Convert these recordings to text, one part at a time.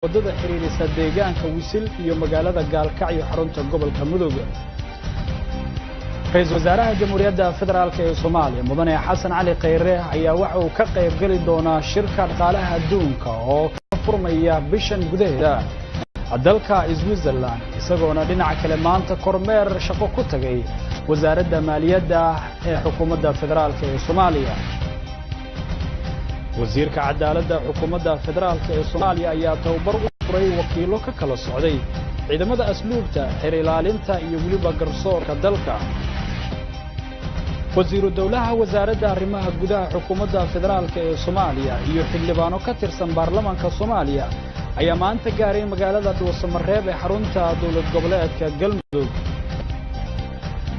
wadada xiriirisa deegaanka Wisil iyo magaalada Gaalkacyo xarunta gobolka Mudug. Ra'iisul Wasaaraha Jamhuuriyadda Federaalka ee Soomaaliya Mudane Xasan Cali Khayre ayaa waxa uu ka qayb gali doonaa shirka dhaqaalaha adduunka oo ka furmaya bishan gudaheeda dalka Switzerland isagoona dhinaca kale maanta kormeer shaqo ku tagay wasaaradda maaliyadda ee xukuumadda federaalka ee Soomaaliya. wasiirka cadaaladda xukuumadda federaalka ee Soomaaliya ayaa tababar u furay wakiilo ka kala socday ciidamada asluubta xeer ilaalinta iyo waliba garsoorka dalka. wasiiru dawlaha wasaaradda arrimaha gudaha xukuumadda federaalka ee Soomaaliya iyo xildhibaano ka tirsan baarlamaanka Soomaaliya ayaa maanta gaaray magaalada Dhuusamareeb ee xarunta dowlad goboleedka Galmudug.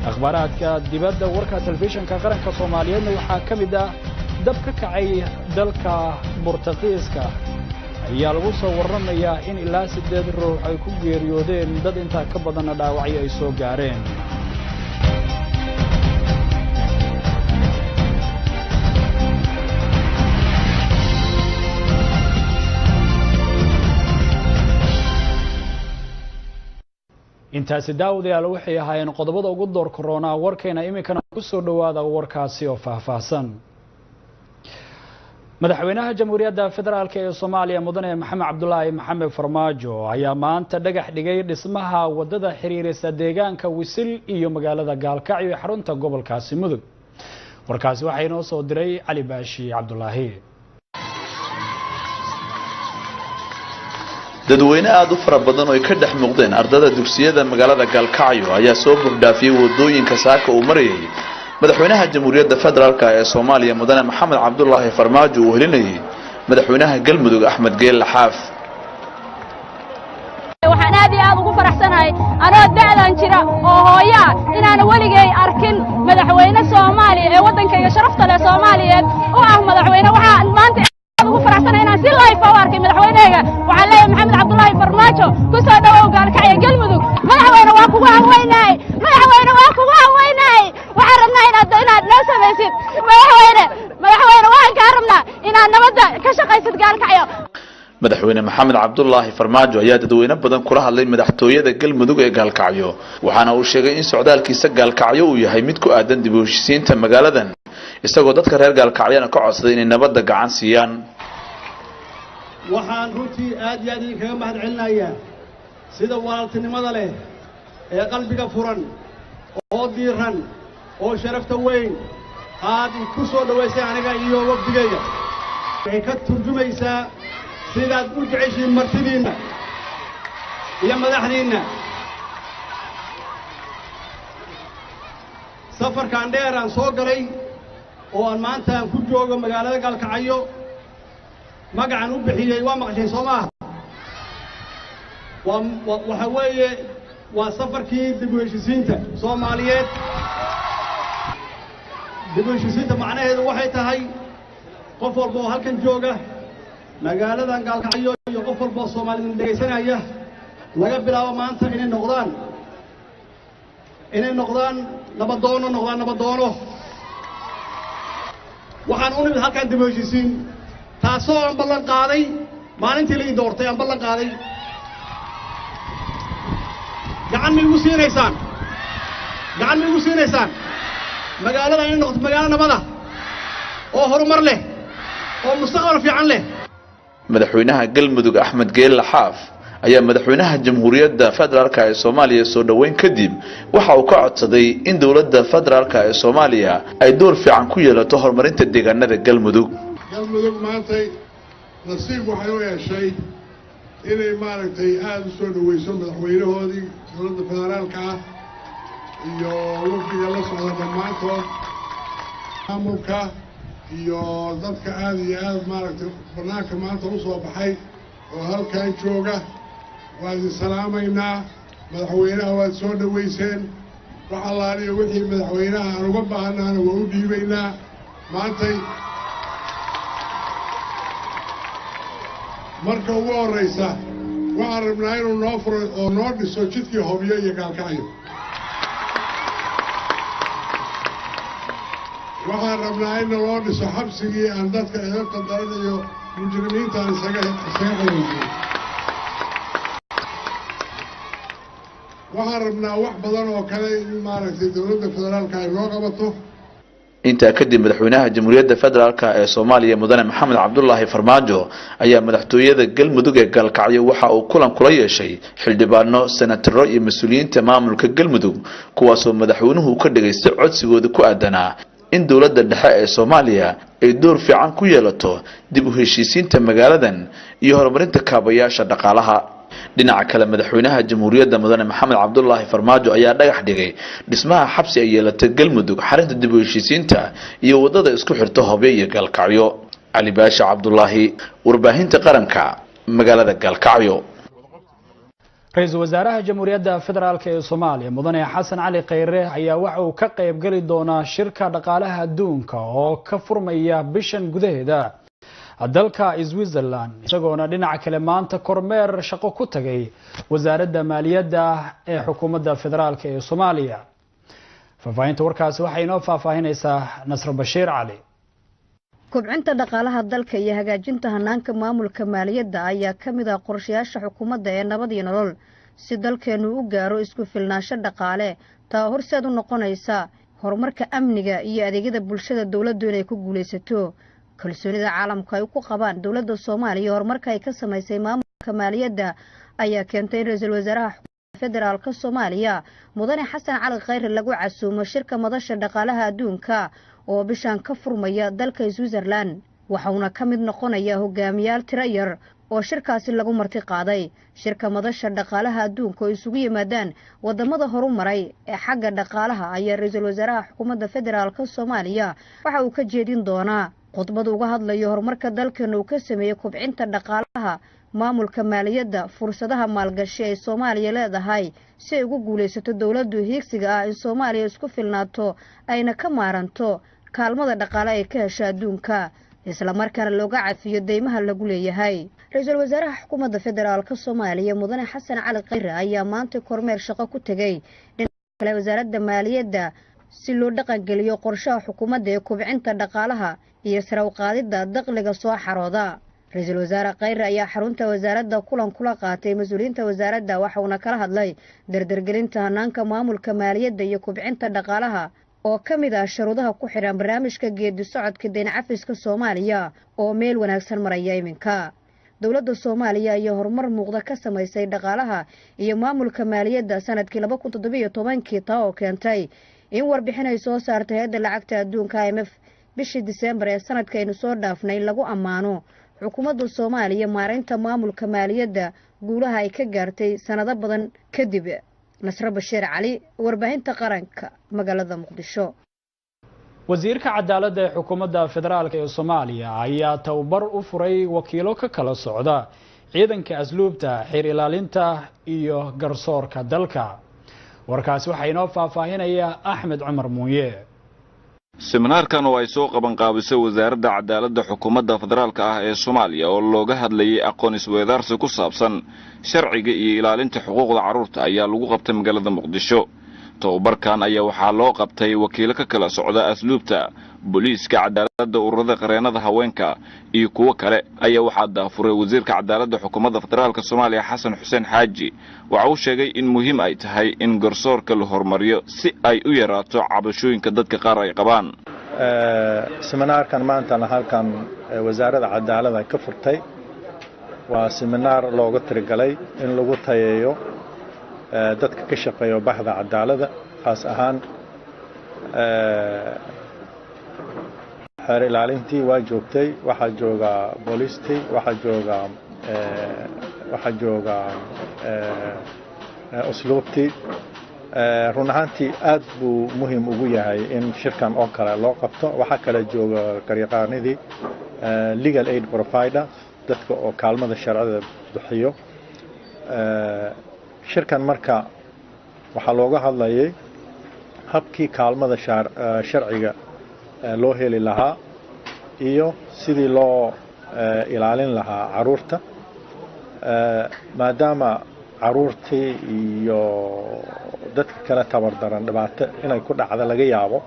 akhbaaraadka dibadda warka telefishinka qaranka Soomaaliyeed waxaa ka mid ah dab ka kacay dalka Boortaqiiska ayaa lagu soo warramayaa in ilaa 8 ruux ay ku geeriyoodeen dad inta ka badan dhaawacyo ay soo gaareen. intaasi daawadayaal waxay ahaayeen qodobada ugu door corona warkeena iminkana ku soo dhawaada warkaasi oo faahfaahsan. madaxweynaha Jamhuuriyadda Federaalka ee Soomaaliya Mudane Maxamed Cabdullaahi Maxamed Farmaajo ayaa maanta dhagax dhigay dhismaha wadada xiriirisa deegaanka Wisil iyo magaalada Gaalkacyo ee xarunta gobolkaasi Mudug. warkaasi waxa inoo soo diray Cali Baashi Cabdullaahi. dadweyne aad u fara badan oo ka dhex muuqdeen ardada dugsiyada magaalada Gaalkacyo ayaa soo buuxdaafiyay wadooyinka saaka uu marayay madaxweynaha Jamhuuriyadda Federaalka ee Soomaaliya Mudane Maxamed Cabdullaahi Farmaajo oo helinayay madaxweynaha Galmudug Axmed Geelle Xaaf. waxaan aad ugu faraxsanahay anoo da'dan jira oo hooya inaan waligay arkin madaxweyne Soomaaliya ee wadankayga sharafta leh Soomaaliyeed oo ah madaxweyne. waxaan maanta ugu faraxsanahay inaan si live u arkay madaxweyneyga. waxaan leeyahay Maxamed Cabdullaahi Farmaajo ku soo dhawow Gaalkacyo Galmudug. madaxweyne waa kugu haweenay waxaan rabnaa inaad noo samaysid madaxweyne waxaan kaa rabnaa inaad nabadda ka shaqaysid Gaalkacyo. madaxweyne Maxamed Cabdullaahi Farmaajo ayaa dadweyne badan kula hadlay madaxtooyada Galmudug ee Gaalkacyo waxaana uu sheegay in socdaalkiisa Gaalkacyo uu yahay mid ku aadan dib u heshiisiinta magaaladan isagoo dadka reer Gaalkacyana ka codsaday inay nabadda gacan siiyaan. waxaan runtii aad kaga mahadcelinayaa sida walaaltinimada leh ee qalbiga furan oo diiran oo sharafta weyn aad ku soo dhaweysay aniga iyo waqtigeyga. waxay ka turjumaysaa sidaad u jeceshiin martidiinna iyo madaxdiinna. safarkan dheer aan soo galay oo aan maanta ku joogo magaalada Gaalkacyo magacan u bixiyay waa maqashay Soomaaliya. waxa weeye waa safarkii dib u heshiisiinta Soomaaliyeed. dib u heshiisiinta macnaheedu waxay tahay qof walba oo halkan jooga magaaladan Gaalkacyo iyo qof walba oo Soomaaliyeed dhageysanaya laga bilaabo maanta inay noqdaan nabadoono. waxaan u nimid halkan dib u heshiisiin taasoo aan ballan qaaday maalintii la doortay aan ballan qaaday. gacan ma igu siinaysaan magaalada inay noqoto magaalo nabada oo horumar leh oo mustaqbal fiican leh. madaxweynaha Galmudug Axmed Geelle Xaaf ayaa madaxweynaha Jamhuuriyadda Federaalka ee Soomaaliya soo dhaweyn kadib waxa uu ka codsaday in dawladda federaalka ee Soomaaliya ay door fiican ku yeelato horumarinta deegaanada Galmudug. galmudug maantay nasiib waxay u yeeshay inay maaragtay aad u soo dhaweyso madaxweynahoodii dowladda federaalka ah iyo wafdiga la socda dhammaantood maamulka iyo dadka aad iyo aad maaragtay bannaanka maanta u soo baxay oo halkan jooga. waa idin salaamaynaa madaxweynaha waad soo dhaweyseen wax allaaliyo wixii madaxweynaha aan uga baahanaana waa u dhiibaynaa. maantay marka ugu horraysa waxaan rabnaa inuu noo furo oo noo dhiso jidkii Hobyo iyo Gaalkacyo. waxaan rabnaa in loo dhiso xabsigii aan dadka eedabta daran iyo mujrimiinta isaga qabanayay. waxaan rabnaa wax badan oo kale in maaragtay dowladda federaalka ay noo qabato. intaa kadib madaxweynaha jamhuuriyadda federaalka ee Soomaaliya mudane Maxamed Cabdullaahi Farmaajo ayaa madaxtooyada Galmudug ee Galkacyo waxa uu kulan kula yeeshay xildhibaano, senataro iyo mas'uuliyiinta maamulka Galmudug kuwaas oo madaxweynuhu ka dhageystay codsigooda ku aadanaa in dowladda dhexe ee Soomaaliya ay door fiican ku yeelato dib u heshiisiinta magaaladan iyo horumarinta kaabayaasha dhaqaalaha. dhinaca kale madaxweynaha jamhuuriyadda mudane Maxamed Cabdullaahi Farmaajo ayaa dhagax dhigay dhismaha xabsi ay yeelatay Galmudug xarinta dib u heshiisiinta iyo wadada isku xirta Hoobe iyo Galkacyo. Ali Baasha Cabdullaahi, warbaahinta qaranka, magaalada Galkacyo. Ra'iisul Wasaaraha Jamhuuriyadda Federaalka ee Soomaaliya mudane Xasan Cali Khayre ayaa waxa uu ka qayb gali doonaa shirka dhaqaalaha adduunka oo ka furmaya bishan gudaheeda dalka Switzerland, isagoona dhinaca kale maanta kormeer shaqo ku tagay wasaaradda maaliyadda ee xukuumadda federaalka ee Soomaaliya. Faafahinta warkaasi waxay inoo faafahinaysaa Nasr Bashiir Cali. kobcinta dhaqaalaha dalka iyo hagaajinta hanaanka maamulka maaliyadda ayaa ka mid ah qorshayaasha xukuumadda ee nabad iyo nolol si dalkeenu u gaaro isku filnaansho dhaqaale taa horseed u noqonaysa horumarka amniga iyo adeegyada bulshada dawladdu inay ku guulaysato. kalsoonida caalamka ay ku qabaan dawladda Soomaaliya horumarka ay ka samaysay maamulka maaliyadda ayaa keentay in ra'iisul wasaaraha federaalka Soomaaliya mudane Xasan Cali Khayre lagu casuumo shirka madasha dhaqaalaha adduunka oo bishan ka furmaya dalka Switzerland. waxauna ka mid noqonaya hogaamiyaal tiro yar oo shirkaasi lagu marti qaaday. shirka madasha dhaqaalaha adduunka oo isugu yimaadaan wadamada horumaray ee xagga dhaqaalaha ayaa ra'iisul wasaaraha xukuumadda federaalka Soomaaliya waxa uu ka jeedin doonaa khudbad uga hadlayo horumarka dalkeenu uu ka sameeyay kobcinta dhaqaalaha maamulka maaliyadda fursadaha maalgashi ee Soomaaliya leedahay si ay ugu guulaysato dawladdu hiigsiga ah in Soomaaliya isku filnaato ayna ka maaranto kaalmada dhaqaale ee ka hesha adduunka isla markaana looga cafiyo deymaha lagu leeyahay. ra'iisul wasaaraha xukuumadda federaalka Soomaaliya mudane Xasan Cali Khayre ayaa maanta kormeer shaqo ku tagay dhinaca kale wasaaradda maaliyadda si loo dhaqan geliyo qorshaha xukuumadda ee kobcinta dhaqaalaha iyo sare u qaadida dakhliga soo xarooda. ra'iisul wasaare Khayre ayaa xarunta wasaaradda kulan kula qaatay mas'uuliyiinta wasaaradda waxaana kala hadlay dardargelinta hanaanka maamulka maaliyadda iyo kobcinta dhaqaalaha oo ka mid ah shuruudaha ku xiran barnaamijka geedi socodka deyn cafiska Soomaaliya oo meel wanaagsan maraya iminka. dawladda Soomaaliya ayaa horumar muuqda ka samaysay dhaqaalaha iyo maamulka maaliyadda sanadkii 2017 taa oo keentay in warbixin ay soo saartay hay'adda lacagta adduunka IMF bishii December ee sanadkaynu soo dhaafnay lagu ammaano xukuumadda Soomaaliya maareynta maamulka maaliyadda guulaha ay ka gaartay sanado badan kadib. Nasr Bashiir Cali, warbaahinta qaranka, magaalada Muqdisho. wasiirka cadaaladda ee xukuumadda federaalka ee Soomaaliya ayaa tababar u furay wakiilo ka kala socda ciidanka asluubta, xeer ilaalinta iyo garsoorka dalka. warkaasi waxa inoo faafahinaya Axmed Cumar Muuye. seminaarkan oo ay soo qaban qaabisay wasaaradda cadaaladda xukuumadda federaalka ah ee Soomaaliya oo looga hadlayay aqoon isweydaarsi ku saabsan sharciga iyo ilaalinta xuquuqda carruurta ayaa lagu qabtay magaalada Muqdisho. tababarkan ayaa waxaa loo qabtay wakiilo ka kala socda asluubta, booliiska, cadaaladda, ururada qareenada haweenka iyo kuwa kale ayaa waxaa daafuray wasiirka cadaaladda xukuumadda federaalka Soomaaliya Xasan Xuseen Xaaji. waxa uu sheegay in muhiim ay tahay in garsoorka la horumariyo si ay u yaraato cabashooyinka dadka qaar ay qabaan. seminaarkan maanta halkan wasaaradda cadaaladda ka furtay waa seminaar looga tirigalay in lagu tayeeyo dadka ka shaqeeya bahda cadaaladda, khaas ahaan xeer ilaalintii waa joogtay, waxaa jooga booliistii, waxaa jooga usluubtii. run ahaantii aad buu muhiim ugu yahay in shirkan oo kale loo qabto. waxaa kale jooga garyaqaanidii, legal aid provider, dadka oo kaalmada sharciyada bixiyo. shirkan marka waxaa looga hadlayay habkii kaalmada sharciga loo heli lahaa iyo sidii loo ilaalin lahaa caruurta, maadaama caruurtii iyo dadka kala tabardaran dhibaato inay ku dhacdo laga yaabo,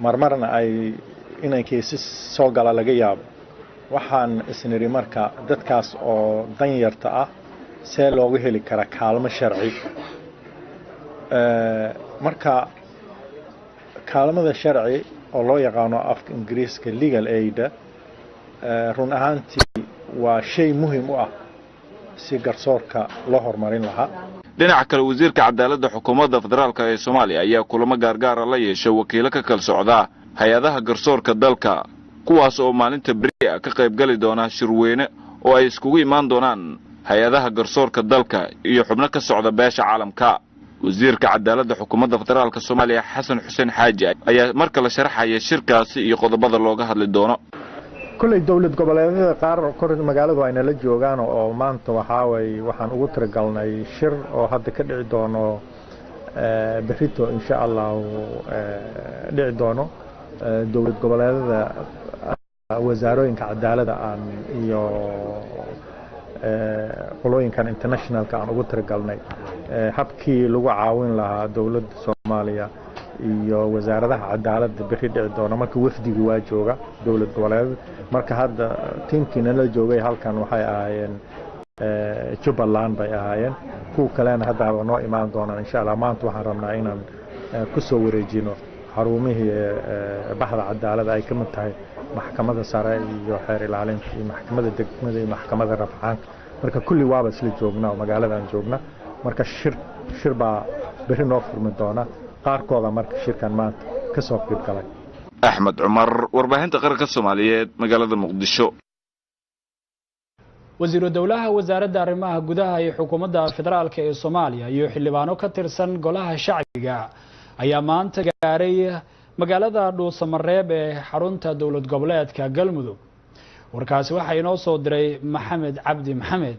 marmarna ay inay kiisas soo gala laga yaabo. waxaan isniri marka dadkaas oo dan yarta ah see looga heli kara kaalmo sharci marka kaalmada sharci oo loo yaqaano afka ingiriiska legal aid run ahaantii waa shay muhiim u ah si garsoorka loo horumarin lahaa. dhinaca kale wasiirka cadaaladda xukuumadda federaalka ee Soomaaliya ayaa kulamo gaargaar la yeeshay wakiilo ka kala socda hay'adaha garsoorka dalka kuwaas oo maalinta beri ka qayb gali doona shirweyne oo ay iskugu imaan doonaan hay'adaha garsoorka dalka iyo xubno ka socda beesha caalamka. wasiirka cadaaladda xukuumadda federaalka Soomaaliya Xasan Xuseen Xaaji ayaa marka la sharaxay shirkaasi iyo qodobada looga hadli doono. kullay dawlad goboleedyada qaar kor magaaladu ayna la joogaan oo maanta waxaan ugu tiragalnay shir oo hadda ka dhici doono berrito insha Allah dhici doono dawlad goboleedyada wasaarooyinka cadaaladda iyo qolooyinkan internationalka aan ugu tiragalnay habkii lagu caawin lahaa dawladda Soomaaliya iyo wasaaradaha cadaaladda berri dhici doona marka wafdigu waa jooga dawlad goboleed marka hadda tiimkiina la joogay halkan waxay ahaayeen Jubbaland bay ahaayeen kuwa kalena hadda noo imaan doonaan insha Allah maanta waxaan rabnaa inaan ku soo wareejino xarumihii baxda cadaaladda ay ka mid tahay maxkamadda sare iyo xeer ilaalinta iyo maxkamadda degmada iyo maxkamadda rafcaanka marka kulli waaba isla joognaa magaaladan joogna marka shir baa berri noo furmi doona qaarkooda marka shirkan maanta ka soo qayb galay. Axmed Cumar warbaahinta qaranka Soomaaliyeed magaalada Muqdisho. wasiiru dawlaha wasaaradda arrimaha gudaha ee xukuumadda federaalka ee Soomaaliya iyo xildhibaano ka tirsan golaha shacbiga ayaa maanta gaaray magaalada Dhuusamareeb ee xarunta dawlad goboleedka Galmudug. warkaasi waxa inoo soo diray Maxamed Cabdi Maxamed.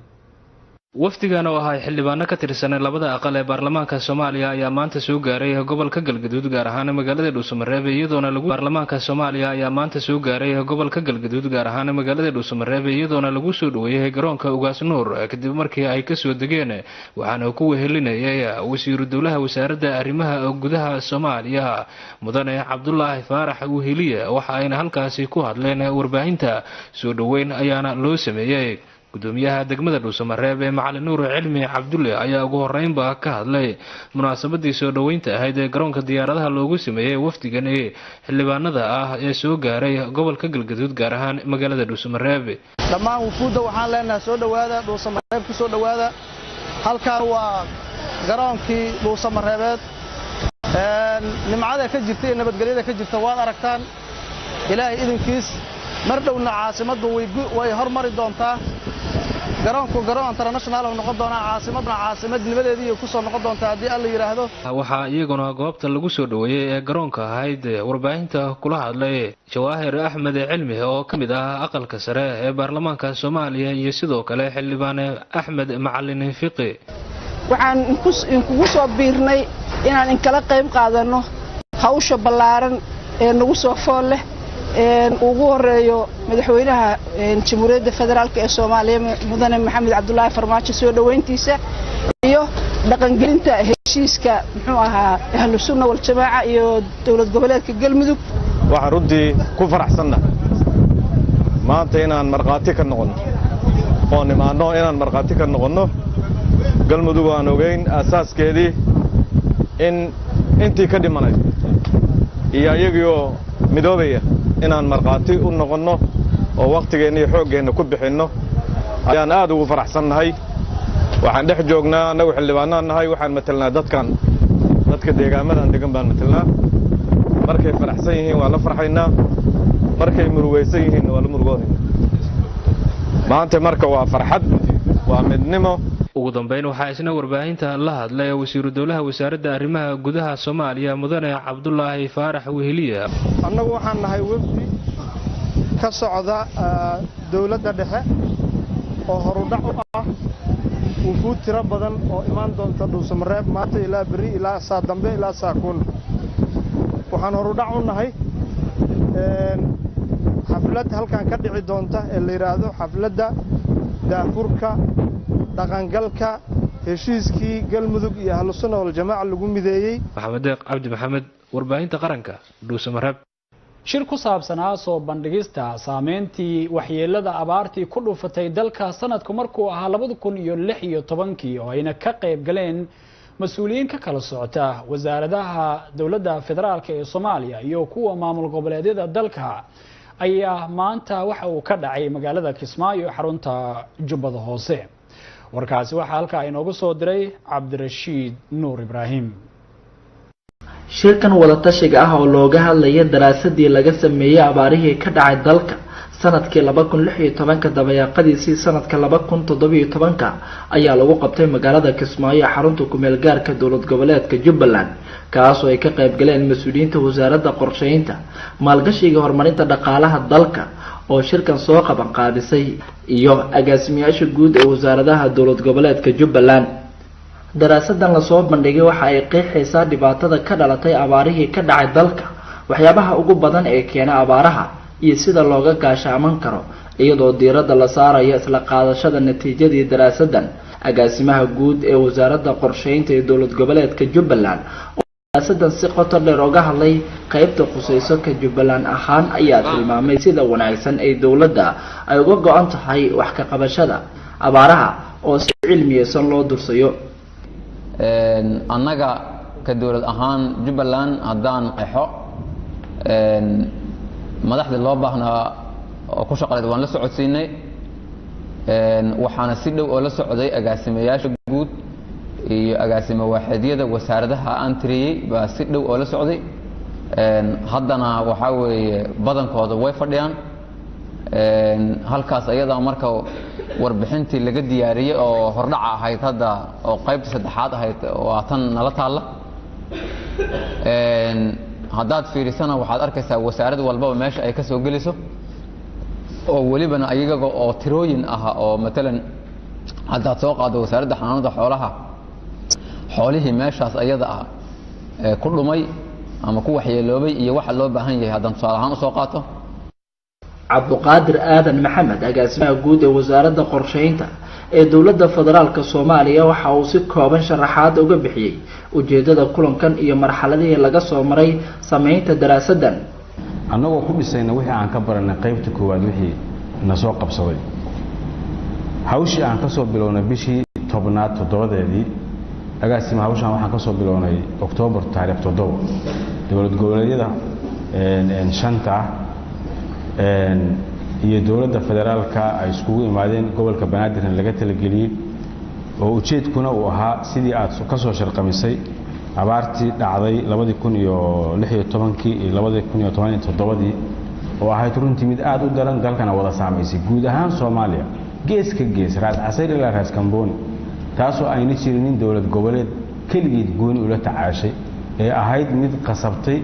wafdigan oo ahaa xildhibaano ka tirsan labada aqal ee baarlamaanka Soomaaliya ayaa maanta soo gaaray gobolka Galgaduud gaar ahaan magaalada Dhuusamareeb iyadoona lagu baarlamaanka Soomaaliya ayaa maanta soo gaaray gobolka Galgaduud gaar ahaan magaalada Dhuusamareeb iyadoona lagu soo dhaweeyay garoonka Ugaas Nuur kadib markii ay ka soo degeen waxaana ku wehelinayay wasiiru dawlaha wasaaradda arrimaha gudaha Soomaaliya mudane Cabdullaahi Faarax Weheliye waxa ayna halkaasi ku hadleen warbaahinta soo dhaweyn ayaana loo sameeyay gudoomiyaha degmada Dhuusamareeb ee Macalin Nuur Cilmi Cabdulle ayaa ugu horeynba ka hadlay munaasabadii soo dhaweynta ahayd ee garoonka diyaaradaha loogu sameeyay wafdigan ee xildhibaanada ah ee soo gaaray gobolka Galgaduud gaar ahaan magaalada Dhuusamareeb. dhammaan wufuudda waxaan leenahay soo dhawaada Dhuusamareeb ku soo dhawaada halkaan waa garoonkii Dhuusamareebeed nimcada ka jirta iyo nabadgelyada ka jirta waad aragtaan ilaahay idinkiis mar dhowna caasimaddu way hormari doontaa garoonku garoon international oo noqon doona caasimadnimadeedii ku soo noqon doonta hadii alla yiraahdo. waxaa iyaguna goobta lagu soo dhaweeyay ee garoonka ahayd warbaahinta kula hadlay Jawaahir Axmed Cilmi oo kamid ah aqalka sare ee baarlamaanka Soomaaliya iyo sidoo kale xildhibaan Axmed Macalin Fiqi. waxaan kugu soo biirnay inaan kala qayb qaadano hawsha ballaaran ee nagu soo fool leh ugu horeeyo madaxweynaha jamhuuriyadda federaalka ee Soomaaliya mudane Maxamed Cabdullaahi Farmaajo soo dhaweyntiisa iyo dhaqangelinta heshiiska muxuu ahaa ahlu sunna wal jamaa iyo dawlad goboleedka Galmudug. waxaan runtii ku faraxsanahay maanta inaan marqaati ka noqono oo nimaano inaan marqaati ka noqono Galmudug aan ogeyn asaaskeedii intii ka dhimanay iyo iyagiyo midoobaya inaan marqaati u noqono oo waqtigeena iyo xooggeena ku bixino ayaan aad ugu faraxsanahay. waxaan dhex joognaa anagu xildhibaanaan nahay waxaan matalnaa dadka deegaamadan degan baan matalnaa markay faraxsan yihiin waa la farxaynaa markay murugaysan yihiin waa la murugoonaynaa maanta marka waa farxad waa midnimo. ugu dambeyn waxaa isna warbaahinta la hadlay wasiiru dawlaha wasaaradda arrimaha gudaha Soomaaliya mudane Cabdullaahi Faarax Weheliye. annagu waxaan nahay wafdi ka socda dawladda dhexe oo horudhac u ah wufuud tiro badan oo imaan doonta Dhuusamareeb maanta ilaa beri ilaa saa dambe ilaa saa kun. waxaan horudhac u nahay xaflad halkan ka dhici doonta ee la yiraahdo xafladda daafurka dhaqangalka heshiiskii Galmudug iyo ahlu sunna wal jamaa lagu mideeyay. Maxamed Cabdi Maxamed warbaahinta qaranka Dhuusamareeb. shir ku saabsanaa soo bandhigista saameyntii waxyeelada abaartii ku dhufatay dalka sanadku markuu ahaa 2016 oo ayna ka qayb galeen mas-uuliyiin ka kala socota wasaaradaha dowladda federaalka ee Soomaaliya iyo kuwa maamul goboleedyada dalka ayaa maanta waxa uu ka dhacay magaalada Kismaayo ee xarunta Jubbada Hoose. warkaasi waxa halka inoogu soo diray Cabdirashiid Nuur Ibraahim. shirkan wada tashiga ah oo looga hadlayay daraasadii laga sameeyay abaarihii ka dhacay dalka sanadkii 2016 dabayaaqadiisii sanadka 2017 ayaa lagu qabtay magaalada Kismaayo xarunta ku meel gaarka dowlad goboleedka Jubbaland kaas oo ay ka qayb galeen mas'uuliyiinta wasaaradda qorsheynta maalgashiga horumarinta dhaqaalaha dalka oo shirkan soo qaban qaadisay iyo agaasimayaasha guud ee wasaaradaha dowlad goboleedka Jubbaland. daraasadan la soo bandhigay waxa ay qeexaysaa dhibaatada ka dhalatay abaarihii ka dhacay dalka, waxyaabaha ugu badan ee keena abaaraha iyo sida looga gaashaaman karo, iyadoo diiradda la saarayo isla qaadashada natiijadii daraasadan. agaasimaha guud ee wasaaradda qorsheynta ee dowlad goboleedka Jubbaland oo daraasadan si qoto dheer uga hadlay qaybta khusayso ka Jubbaland ahaan ayaa tilmaamay sida wanaagsan ay dowladda ay uga go'an tahay wax ka qabashada abaaraha oo si cilmiyeysan loo dursayo. annaga ka dowlad ahaan Jubbaland haddaan qeexo madaxda loo baahnaa oo ku shaqaleed waan la socodsiinay waxaana si dhow oo la socday agaasimayaasha guud iyo agaasimo waaxeedyada wasaaradaha aan tiriyay baa si dhow oo la socday haddana waxaa weeye badankooda way fadhiyaan halkaas ayada marka warbixintii laga diyaariyay oo hordhac ahayd hadda oo qaybta saddexaad ahayd oo tan nala taala haddaad fiirisana waxaad arkaysaa wasaarad walbaba meesha ay ka soo geliso oo welibana ayaga oo tirooyin ah oo matalan haddaad soo qaado wasaaradda xanaanada xoolaha xoolihii meeshaas ayada ah ku dhumay ama ku waxyeeloobay iyo waxa loo baahan yahay haddaan tusaale ahaan usoo qaato. cabduqaadir aadan maxamed agaasimaha guud ee wasaaradda qorsheynta ee dowladda federaalka Soomaaliya waxa uu si kooban sharaxaad uga bixiyay ujeedada kulankan iyo marxaladihii laga soo maray sameynta daraasadan. annagoo ku dhisayna wixii aan ka baranay qaybta koowaad wixii na soo qabsaday hawshii aan ka soo bilownay bishii tobnaad 7deedii agaasima hawshan waxaan ka soo bilownay Oktoobar taariikh 7 dowlad goboleedyada shanta iyo dowladda federaalka ay iskugu imaadeen gobolka Banaadir laga talageliyay oo ujeedkuna uu ahaa sidii aad ka soo sharqamisay abaartii dhacday 2016 iyo 2017 oo ahayd runtii mid aad u daran dalkana wada saameysay guud ahaan Soomaaliya geeska gees raas casayr ilaa raas Kambooni taasoo ayna jirin dowlad goboleed kaligeed gooni ula tacaashay ee ahayd mid qasabtay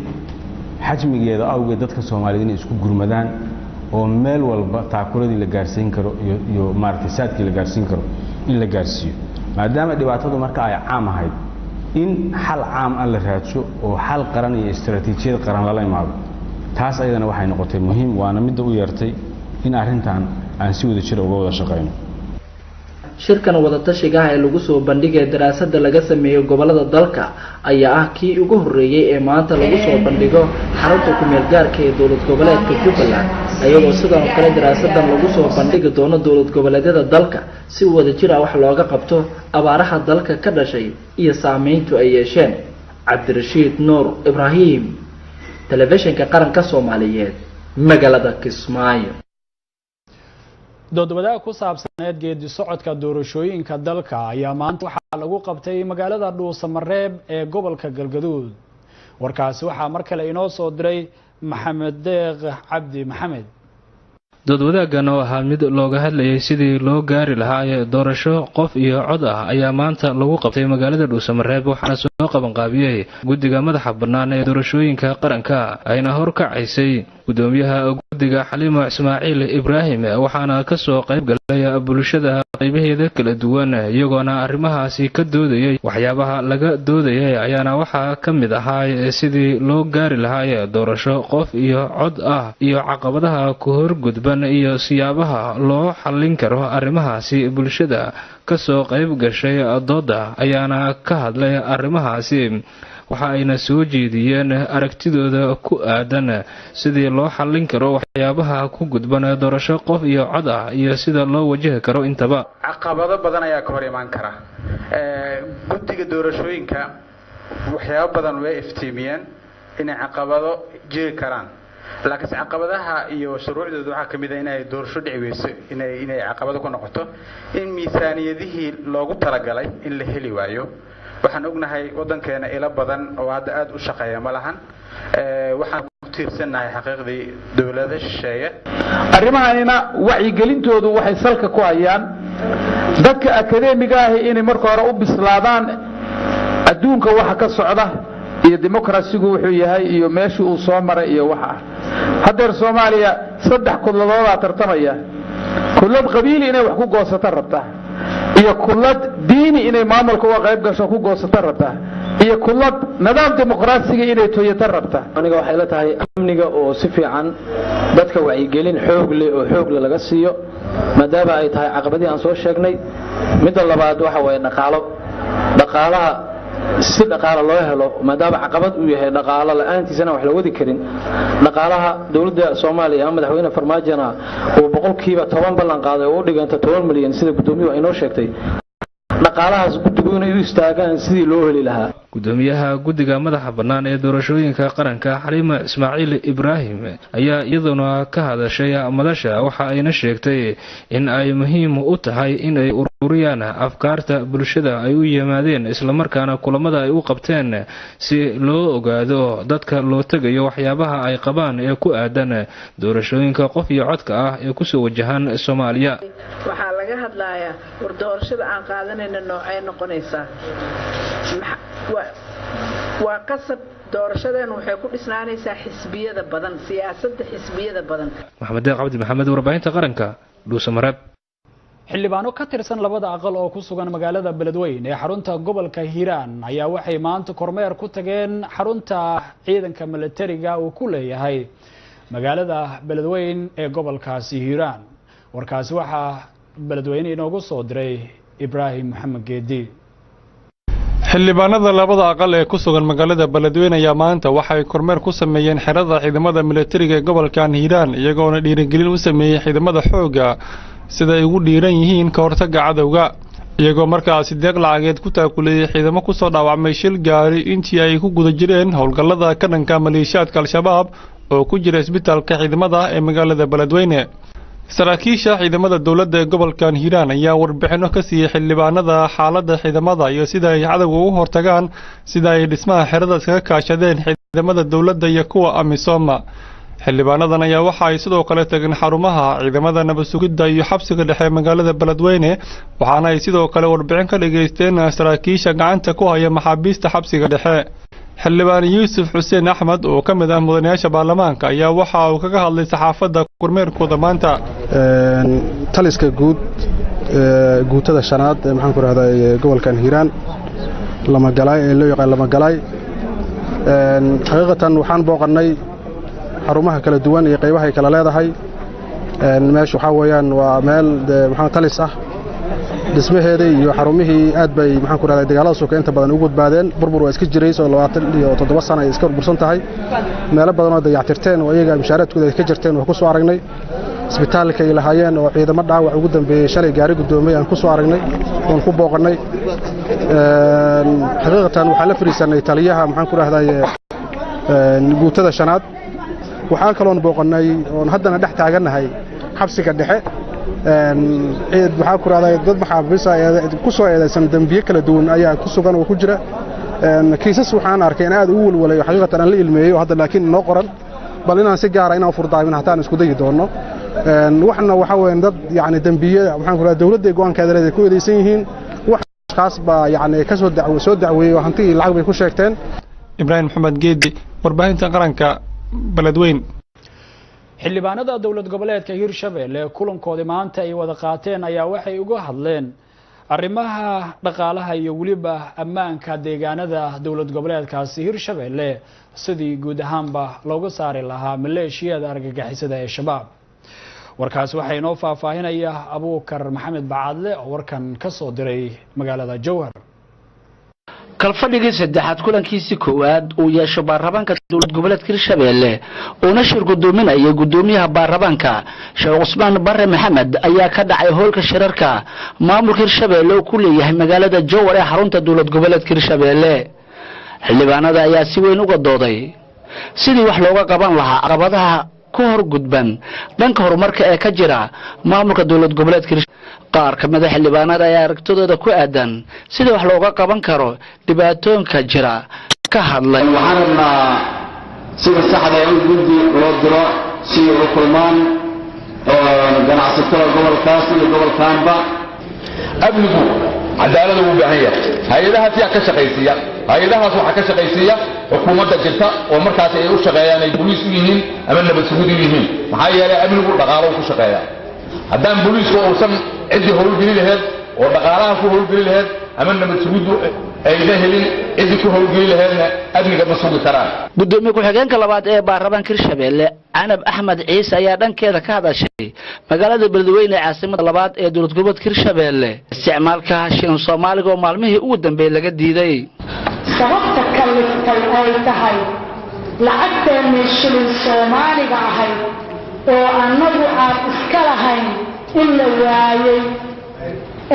xajmigeeda awgeed dadka Soomaaliyeed isku gurmadaan oo meel walba taakuladii la gaarsiin karo iyo maartay saadkii la gaarsiin karo in la gaarsiiyo maadaama dhibaatadu marka ay caam ahayd in xal caam ah la raadsho oo xal qaran iyo istiraatiijiyad qaran la imaado taas ayadana waxay noqotay muhiim waana mid u yeertay in arrintan aan si wada jir uga wada shaqeyno. shirkan wada tashiga ah ee lagu soo bandhigay daraasada laga sameeyay gobolada dalka ayaa ah kii ugu horeeyay ee maanta lagu soo bandhigo xarunta ku meel gaarka ee dowlad goboleedka Jubbaland ayadoo sidoo kale daraasadan lagu soo bandhigi doono dowlad goboleedyada dalka si wada jir ah wax looga qabto abaaraha dalka ka dhashay iyo saameyntu ay yeesheen. Cabdirashiid Nuur Ibraahim, telefishinka qaranka Soomaaliyeed, magaalada Kismaayo. doodwadaha ku saabsaneed geedi socodka doorashooyinka dalka ayaa maanta waxaa lagu qabtay magaalada Dhuusamareeb ee gobolka Galgaduud. warkaasi waxaa mar kale inoo soo diray Maxamed Deeq Cabdi Maxamed. doodwadaagan oo ahaa mid looga hadlayay sidii loo gaari lahaa doorasho qof iyo cod ah ayaa maanta lagu qabtay magaalada Dhuusamareeb waxaana soo qaban qaabiyay guddiga madaxa bannaan ee doorashooyinka qaranka ayna horkacaysay gudoomiyaha guddiga Xaliimo Ismaaciil Ibraahim waxaana ka soo qayb galay bulshada qaybaheeda kala duwan iyagoona arrimahaasi ka doodayay. waxyaabaha laga doodayay ayaana waxaa ka mid ahaa sidii loo gaari lahaa doorasho qof iyo cod ah iyo caqabadaha ku horgudban iyo siyaabaha loo xallin karo arrimahaasi. bulshada ka soo qayb gashay dooda ayaana ka hadlay arrimahaasi waxa ayna soo jeediyeen aragtidooda ku aadan sidii loo xallin karo waxyaabaha ku gudban doorasho qof iyo cod ah iyo sida loo wajahi karo intaba. caqabado badan ayaa ka hor imaan kara guddiga doorashooyinka waxyaabo badan way iftiimiyeen inay caqabado jiri karaan laakiin caqabadaha iyo shuruucdooda waxa kamid ah inay doorasho dhici weyso inay caqabado ku noqoto in miisaaniyadihii loogu talagalay in la heli waayo waxaan ognahay wadankeena ila badan oo hadda aad u shaqeeya ma lahan waxaan ku tiirsanahay xaqiiqdii dawladda shisheeye arrimahanina wacyigelintoodu waxay salka ku hayaan dadka akadeemiga ah inay marka hore u bislaadaan adduunka waxa ka socda iyo dimuqraasigu wuxuu yahay iyo meeshii uu soo maray iyo waxa hadda Soomaaliya saddex kudladooda tartamaya kullad qabiili inay wax ku goosata rabta iyo kullad diini inay maamulka uga qayb gasho ku goosata rabta iyo kullad nidaam dimuqraasiga inay tooyata rabta aniga waxay la tahay amniga oo si fiican dadka wacyigelin xoog leh laga siiyo maadaama ay tahay caqabadii aan soo sheegnay midda labaad waxa way dhaqaalaha si dhaqaale loo helo maadaama caqabad uu yahay dhaqaale la'aantiisana wax la wadi karin dhaqaalaha dawladda Soomaaliya ama madaxweyne Farmaajona oo 10% ballan qaaday oo u dhiganta 10 milyan sida gudoomiyuhu ay noo sheegtay dhaqaalahaas guddigu inay u istaagaan sidii loo heli lahaa. gudoomiyaha guddiga madaxa bannaan ee doorashooyinka qaranka Xaliima Ismaaciil Ibraahim ayaa iyaduna ka hadashay madasha waxa ayna sheegtay in ay muhiim u tahay in ay ururiyaan afkaarta bulshada ay u yimaadeen isla markaana kulamada ay u qabteen si loo ogaado dadka loo tagayo waxyaabaha ay qabaan ee ku aadan doorashooyinka qof iyo codka ah ee ku soo wajahan Soomaaliya. waxaa laga hadlayaa war doorashada aan qaadanayna noocay noqonaysaa waa qasab doorashadan waxay ku dhisnaanaysaa xisbiyada badan siyaasadda xisbiyada badan. Maxamed Cabdi Maxamed warbaahinta qaranka Dhuusamareeb. xildhibaano ka tirsan labada aqal oo ku sugan magaalada Beledweyne ee xarunta gobolka Hiiraan ayaa waxay maanta kormeer ku tageen xarunta ciidanka militariga uu ku leeyahay magaalada Beledweyne ee gobolkaasi Hiiraan. warkaasi waxa Beledweyne inoogu soo diray Ibraahim Maxamed Geedi. xildhibaanada labada aqal ee ku sugan magaalada Beledweyne ayaa maanta waxay kormeer ku sameeyeen xirada ciidamada militariga ee gobolkan Hiiraan iyagoona dhiirigelin u sameeyay ciidamada xoogga sida ay ugu dhiiran yihiin ka hortagga cadawga iyagoo markaas deeq lacageed ku taakuleeyay ciidamo ku soo dhaawacmay shil gaari intii ay ku guda jireen howlgallada ka dhanka maleeshiyaadka Al-Shabaab oo ku jira isbitaalka ciidamada ee magaalada Beledweyne. saraakiisha ciidamada dawladda ee gobolkan Hiiraan ayaa warbixino ka siiyay xildhibaanada xaaladda ciidamada iyo sida ay cadawga u hortagaan sida ay dhismaha xirada iskaga kaashadeen ciidamada dawladda iyo kuwa AMISOM. xildhibaanadan ayaa waxa ay sidoo kale tageen xarumaha ciidamada nabad sugidda iyo xabsiga dhexe magaalada Beledweyne waxaana ay sidoo kale warbixin ka dhageysteen saraakiisha gacanta ku haya maxaabiista xabsiga dhexe. xildhibaan Yuusuf Xuseen Axmed oo ka mid ah mudanayaasha baarlamaanka ayaa waxa uu kaga hadlay saxaafadda kormeerkooda maanta. taliska guutada shanaad ee maxaan ku raahdaa gobolkan Hiiraan lama galay ee loo yaqaan lama galay xaqiiqatan waxaan booqannay xarumaha kala duwan iyo qaybaha ay kala leedahay meesha waxa weeyaan waa meel maxaan talis ah dhismaheeda iyo xarumihii aad bay maxaan ku raahdaa dagaalada suuqa inta badan ugu badbaadeen burbur waa iska jiray soo 27 sano ay iska burbursan tahay meelo badan oo dayactirteen oo iyaga mushaaraadkooda ka jirteen wax ku soo aragnay isbitaalka ay lahaayeen oo ciidamo dhaawac ugu dambeeyay shalay gaari gudoomay aan ku soo aragnay oo ku booqanay xaqiiqatan waxa la fariisanay taliyaha maxaan ku raahdaa guutada shanaad waxaan kaloon booqanay oo haddana dhex taaganahay xabsiga dhexe waxaan ku raahdaa dad maxaabiis ku soo eedeysan dambiye kala duwan ayaa ku sugan oo ku jira kiisas waxaan arkay in aad u walwalay xaqiiqatan aan la ilmeeyay hadda laakiin noo qoran bal inaan si gaar ah inaan furdaamin hataan isku dayi doono waxna waxa weeyaan dad yaani dambiye waxaan ku raahdaa dawladda go'aankeeda leedahay ku eedeysan yihiin wax kaas ba yaani ka soo dacweeyay hanti lacag bay ku sheegteen. Ibraahim Maxamed Geedi warbaahinta qaranka Beledweyne. xildhibaanada dawlad goboleedka Hiirshabelle kulankoodii maanta ay wada qaateen ayaa waxay uga hadleen arrimaha dhaqaalaha iyo waliba ammaanka deegaanada dawlad goboleedkaasi Hiirshabelle sidii guud ahaanba looga saari lahaa maleeshiyada argagixisada ee shabaab. warkaas waxay noo faahfaahinaya Abuukar Maxamed Bacadle oo warkan ka soo diray magaalada Jowhar. kalfadhigii saddexaad kulankiisii koowaad uu yeesho baarlamaanka dowlad goboleedka Hirshabelle uuna shir gudoominaya gudoomiyaha baarlamaanka Sheekh Cusmaan Barre Maxamed ayaa ka dhacay hoolka shirarka maamulka Hirshabelle oo ku leeyahay magaalada Jowhar ee xarunta dowlad goboleedka Hirshabelle xildhibaanada ayaa si weyn uga dooday sidii wax looga qaban lahaa caqabadaha ku hor gudban dhanka horumarka ee ka jira maamulka dowlad goboleedka qaar ka mid ah xildhibaanada ayaa aragtidooda ku aadan sidii wax looga qaban karo dhibaatooyinka jira ka hadlay waxaan rabnaa sida saxda ah in guddi loo diro si ay kulmaan ganacsatada gobolkaas iyo gobolkaanba amnigu cadaalad uu baahan yahay hay'adaha si ka shaqeeya hay'adahaas waxa ka shaqeeya xukuumadda jirta oo markaas ay u shaqeeyaan ay booliis u yihiin ama nabad sugid u yihiin maxaa yeelay amnigu dhaqaalaha ku shaqeeya haddaan booliisku uusan cidii howlgeli lahayd oo dhaqaalaha ku howlgeli lahayd ama nabad sugid ay la helin cidii ku howlgeli lahaydna amniga ma sugi karaan gudoomiye ku-xigeenka labaad ee baarlamaanka Hirshabelle Canab Axmed Ciise ayaa dhankeeda ka hadashay magaalada Beledweyne ee caasimadda labaad ee dowlad goboleedka Hirshabelle isticmaalka shilin Soomaaliga oo maalmihii ugu dambeeyay laga diiday sababta kaliftay ay tahay lacagteena shilin Soomaaliga ahay oo annagu aan iska lahayn in la waayay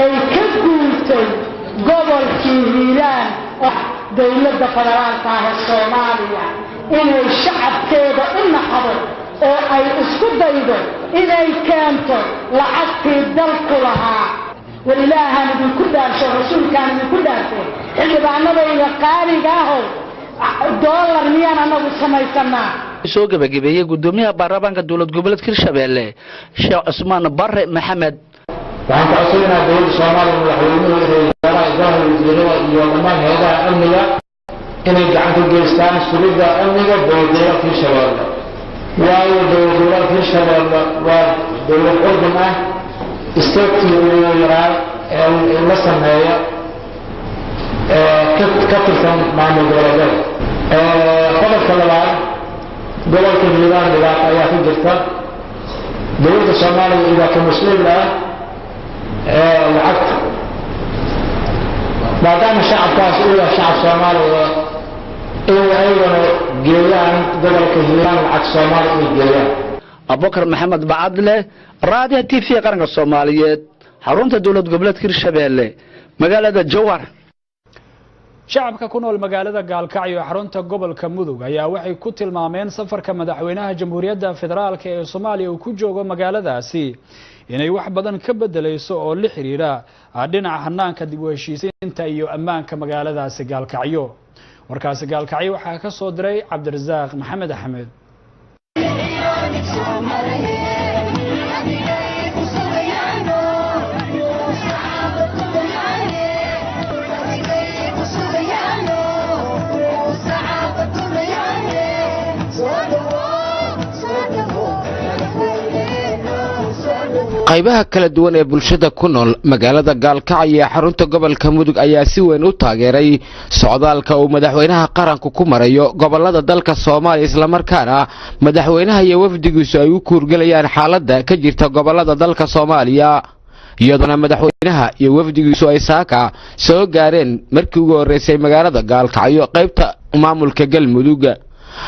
ay ka guurtay gobolkii Hiiraan oo dowladda federaalka ah ee Soomaaliya inay shacabkeeda u naxdo oo ay isku daydo inay keento lacagtii dalku lahaa walilaahan idinku dhaarsho rasuulkaan idinku dhaartay xildhibaanadayda qaaliga ahow dollar miyaan anagu samaysanaa soo gabagabeeyay gudoomiyaha baarlamaanka dowlad goboleedka Hirshabelle Sheekh Cusmaan Barre Maxamed waxaan ku codsanaynaa dowladda Soomaaliya madaxweynaha wasiirada iyo dhammaan hay'adaha amniga inay gacan ka geystaan sugidda amniga dowladda Hirshabelle waayo dowladda Hirshabelle waa dowlad curdun ah istaagtii ugu yaraa ee la sameeya ka tirsan maamul goboleedyada qodobka labaad gobolka Hiiraan dhibaato ayaa ku jirta dowladda Soomaaliya iyada ka mas'uul ah lacagta maadaama shacabkaas uu yahay shacab Soomaaliya inay ayagana geeyaan gobolka Hiiraan lacag Soomaaliya ay geeyaan Abubakar Maxamed Bacadle raadiyo TV qaranka Soomaaliyeed xarunta dowlad goboleedka Hirshabelle magaalada Jowhar shacabka ku nool magaalada Gaalkacyo ee xarunta gobolka Mudug ayaa waxay ku tilmaameen safarka madaxweynaha Jamhuuriyadda Federaalka ee Soomaaliya uu ku joogo magaaladaasi inay wax badan ka bedelayso oo la xiriira dhinaca hanaanka dib u heshiisiinta iyo ammaanka magaaladaasi Gaalkacyo warkaasi Gaalkacyo waxa ka soo diray Cabdirasaaq Maxamed Axmed qaybaha kala duwan ee bulshada ku nool magaalada Gaalkacyo ee xarunta gobolka Mudug ayaa si weyn u taageeray socdaalka uu madaxweynaha qaranku ku marayo gobolada dalka Soomaaliya isla markaana madaxweynaha iyo wafdigiisu ay u kuurgalayaan xaaladda ka jirta gobolada dalka Soomaaliya iyadoo madaxweynaha iyo wafdigiisu ay saaka soo gaareen markii ugu horeysay magaalada Gaalkacyo qaybta maamulka Galmudug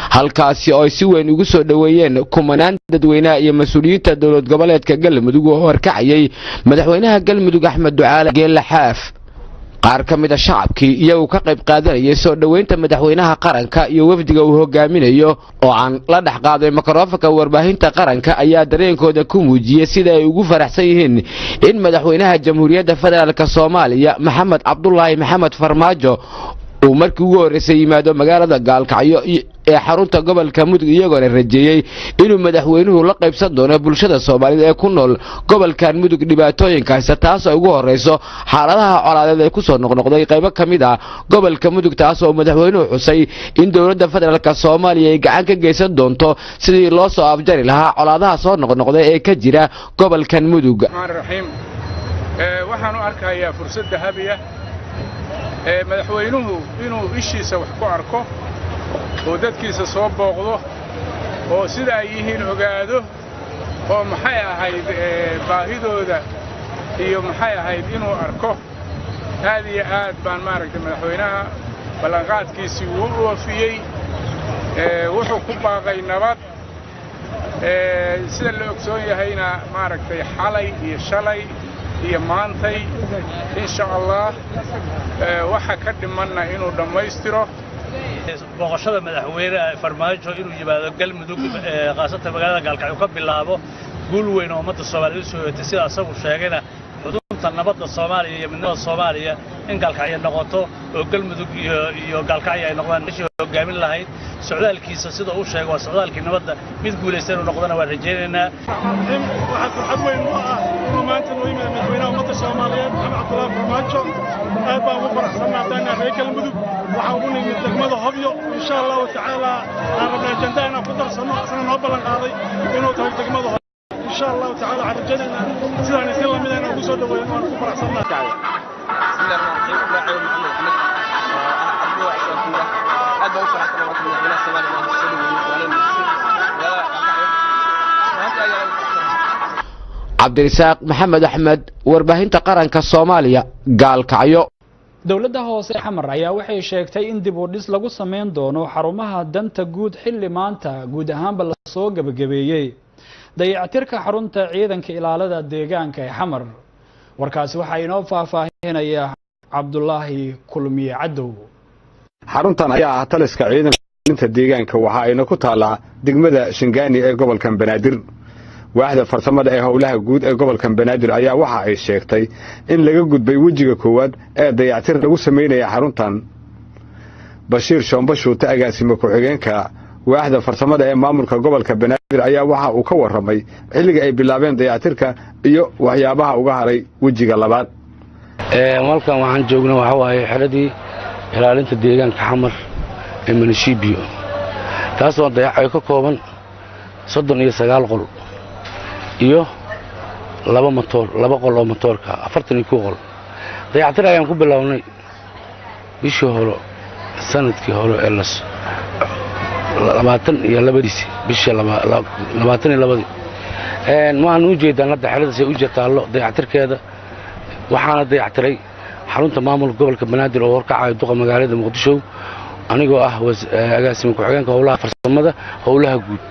halkaasi oo si weyn ugu soo dhaweeyeen kumanaan dadweynaha iyo mas'uuliyiinta dowlad goboleedka Galmudug oo horkacayay madaxweynaha Galmudug Axmed Ducaale Geelle Xaaf qaar ka mid ah shacabkii iyagu ka qayb qaadanayay soo dhaweynta madaxweynaha qaranka iyo wafdiga uu hogaaminayo oo aan la dhax qaaday mikrofoonka warbaahinta qaranka ayaa dareenkooda ku muujiyay sida ay ugu faraxsan yihiin in madaxweynaha Jamhuuriyadda Federaalka Soomaaliya Maxamed Cabdullaahi Maxamed Farmaajo uu markii ugu horeysay yimaado magaalada Gaalkacyo ee xarunta gobolka Mudug iyagoo rajeeyay inuu madaxweynuhu la qaybsan doono bulshada Soomaaliyeed ee ku nool gobolkan Mudug dhibaatooyinkaas taas oo ugu horeyso xaaladaha colaadeed ee ku soo noqnoqday qaybo kamid ah gobolka Mudug taas oo madaxweynuhu xusay in dowladda federaalka Soomaaliya ay gacan ka geysan doonto sidii loo soo afjari lahaa colaadaha soo noqnoqday ee ka jira gobolkan Mudug waxaan u arkayaa fursad dahabiya madaxweynuhu inuu ishiisa wax ku arko oo dadkiisa soo booqdo oo sida ay yihiin ogaado oo maxay ahayd baahidooda iyo maxay ahayd inuu arko aad iyo aad baan maaragtay madaxweynaha ballanqaadkiisii wuu oofiyey wuxuu ku baaqay nabad sida la ogsoon yahayna maaragtay xalay iyo shalay iyo maantay insha Allah waxa ka dhimanna inuu dhammaystiro boqoshada madaxweynaha farmaajo inuu yimaado galmudug qaasatan magaalada gaalkacyo ka bilaabo guul weyn oo ummadda Soomaaliyeed soo yeetay sida asagu sheegayna xudunta nabadda Soomaaliya iyo midnimada Soomaaliya in gaalkacyo noqoto oo galmudug iyo gaalkacyo ay noqdaan meeshii hogaamin lahayd socdaalkiisa sida uu sheegay waa socdaalkii nabadda mid guulaysan oo noqdana waan rajaynaynaa waxa farxad weyn u ah inuu maanta noo yimaado madaxweynaha ummadda Soomaaliyeed Maxamed Cabdullaahi Farmaajo aad baan ugu faraxsanahay haddana reer galmudug waxaan ugu nimid degmada Hobyo insha Allah tacaala aan rabnaa ajandada inaan ku darsano asna noo ballan qaaday inuu tahay degmada Hobyo insha Allah tacaala aan rajaynaynaa sidaan iska lamid ah inaan ku soo dhaweeyo waan ku faraxsanahay cabdirasaaq maxamed axmed warbaahinta qaranka Soomaaliya gaalkacyo dowladda hoose xamar ayaa waxay sheegtay in dib u dhis lagu sameyn doono xarumaha danta guud xilli maanta guud ahaanba la soo gabagabeeyay dayactirka xarunta ciidanka ilaalada deegaanka ee xamar warkaasi waxa inoo faahfaahinaya Cabdullaahi Kulmiye Cadow xaruntan ayaa ah taliska ciidanka deegaanka waxa ayna ku taalaa degmada Shingaani ee gobolka Banaadir waaxda farsamada ee howlaha guud ee gobolka Banaadir ayaa waxa ay sheegtay in laga gudbay wajiga koowaad ee dayactir lagu sameeyay xaruntan Bashiir Shoombashuute agaasimo ku-xigeenka waaxda farsamada ee maamulka gobolka Banaadir ayaa waxa uu ka waramay xilliga ay bilaabeen dayactirka iyo waxyaabaha uga haray wajiga labaad halkan waxaan joognaa waxa waaye xiradii ilaalinta deegaanka xamar ee Manishibiyo taasoo dayacay ka kooban 39 qol iyo laba qol oo matoorka 42 qol dayactir ayaan ku bilownay bishii hore sanadkii hore ee 22 bishii 22 waxaan u jeedaa hadda xaalada ay u jirtaalo dayactirkeeda waxaana dayactiray xarunta maamulka gobolka Banaadir oo horkacay duqa magaalada Muqdisho anigoo ah agaasimo ku-xigeenka howlaha farsamada howlaha guud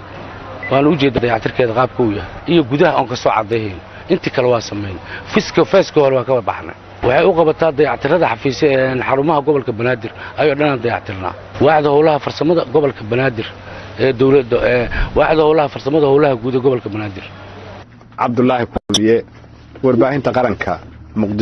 waan u jeedaa dayactirkeeda qaabka uu yahay iyo gudaha aan ka soo cadeeyay inta kale waa sameeyay feeska hore waa ka baxnay waxay u qabataa dayactirada xafiisyo ee xarumaha gobolka Banaadir ayuu dhanaan dayactirnaa waaxda howlaha farsamada gobolka Banaadir ee dawladda waaxda howlaha farsamada howlaha guud ee gobolka Banaadir Cabdullaahi Kulmiye warbaahinta qaranka Muqdisho